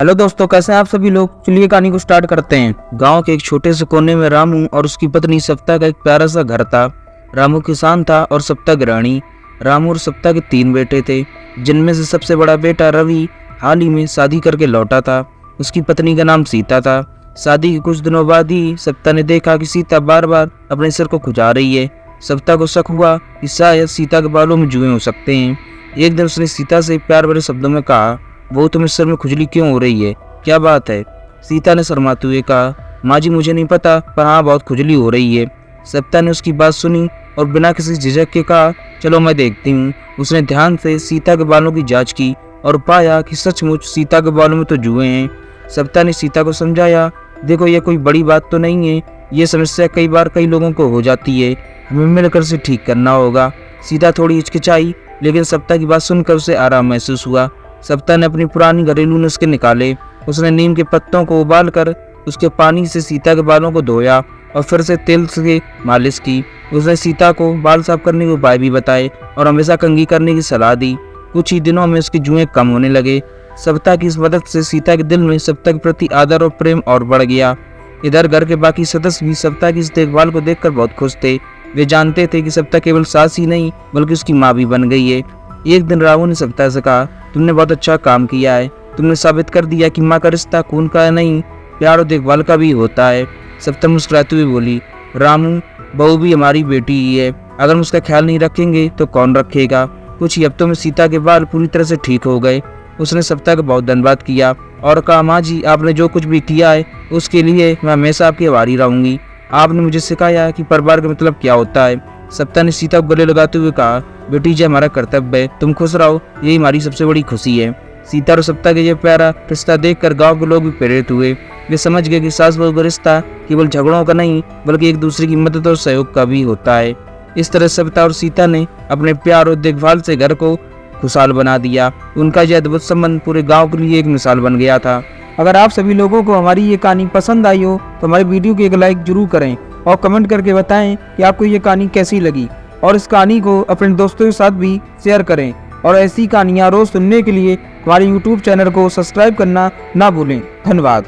Hello दोस्तों, कैसे हैं आप सभी लोग। चलिए कहानी को स्टार्ट करते हैं। गांव के एक छोटे से कोने में रामू और उसकी पत्नी सप्ता का एक प्यारा सा घर था। रामू किसान था और सप्ता गृहिणी। रामू और सप्ता के 3 बेटे थे, जिनमें से सबसे बड़ा बेटा रवि हाल ही में शादी करके लौटा था। उसकी पत्नी का नाम सीता था। शादी के कुछ दिनों बाद ही सप्ता ने देखा कि सीता बार बार अपने सिर को खुजा रही है। सप्ता को शक हुआ कि शायद सीता के बालों में जुए हो सकते हैं। एक दिन उसने सीता से प्यार भरे शब्दों में कहा, वो तुम्हें सिर में खुजली क्यों हो रही है, क्या बात है। सीता ने शर्माते हुए कहा, माँ जी मुझे नहीं पता, पर हाँ बहुत खुजली हो रही है। सप्ता ने उसकी बात सुनी और बिना किसी झिझक के कहा, चलो मैं देखती हूँ। उसने ध्यान से सीता के बालों की जांच की और पाया कि सचमुच सीता के बालों में तो जुए हैं। सप्ता ने सीता को समझाया, देखो ये कोई बड़ी बात तो नहीं है, ये समस्या कई बार कई लोगों को हो जाती है, हमें मिलकर से ठीक करना होगा। सीता थोड़ी हिचकिचाई, लेकिन सप्ता की बात सुनकर उसे आराम महसूस हुआ। सप्ता ने अपनी पुरानी घरेलू नुस्खे निकाले। उसने नीम के पत्तों को उबालकर उसके पानी से सीता के बालों को धोया और फिर से तेल से मालिश की। उसने सीता को बाल साफ करने के उपाय भी बताए और हमेशा कंघी करने की सलाह दी। कुछ ही दिनों में उसके जुएं कम होने लगे। सप्ता की इस मदद से सीता के दिल में सप्ता के प्रति आदर और प्रेम और बढ़ गया। इधर घर के बाकी सदस्य भी सप्ता की इस देखभाल को देखकर बहुत खुश थे। वे जानते थे कि सप्ता केवल सास ही नहीं बल्कि उसकी माँ भी बन गई है। एक दिन रावण ने सप्ता से कहा, तुमने बहुत अच्छा काम किया है, तुमने साबित कर दिया कि माँ का रिश्ता खून का नहीं प्यार और देखभाल का भी होता है। सप्ता मुस्कुराते हुए बोली, रामू बहू भी हमारी बेटी ही है, अगर हम उसका ख्याल नहीं रखेंगे तो कौन रखेगा। कुछ ही हफ्तों में सीता के बाल पूरी तरह से ठीक हो गए। उसने सप्ता का बहुत धन्यवाद किया और कहा, माँ जी आपने जो कुछ भी किया है उसके लिए मैं हमेशा आपकी आभारी रहूंगी। आपने मुझे सिखाया कि परिवार का मतलब क्या होता है। सप्ता ने सीता को गले लगाते हुए कहा, बेटी जी हमारा कर्तव्य है, तुम खुश रहो, यही हमारी सबसे बड़ी खुशी है। सीता और सप्ता के ये प्यारा रिश्ता देखकर गांव के लोग भी प्रेरित हुए। वे समझ गए कि सास बहू का रिश्ता केवल झगड़ों का नहीं बल्कि एक दूसरे की मदद और सहयोग का भी होता है। इस तरह सप्ता और सीता ने अपने प्यार और देखभाल से घर को खुशहाल बना दिया। उनका यह अद्भुत संबंध पूरे गाँव के लिए एक मिसाल बन गया था। अगर आप सभी लोगों को हमारी ये कहानी पसंद आई हो तो हमारे वीडियो को एक लाइक जरूर करें और कमेंट करके बताएं कि आपको ये कहानी कैसी लगी, और इस कहानी को अपने दोस्तों के साथ भी शेयर करें। और ऐसी कहानियाँ रोज सुनने के लिए हमारे YouTube चैनल को सब्सक्राइब करना ना भूलें। धन्यवाद।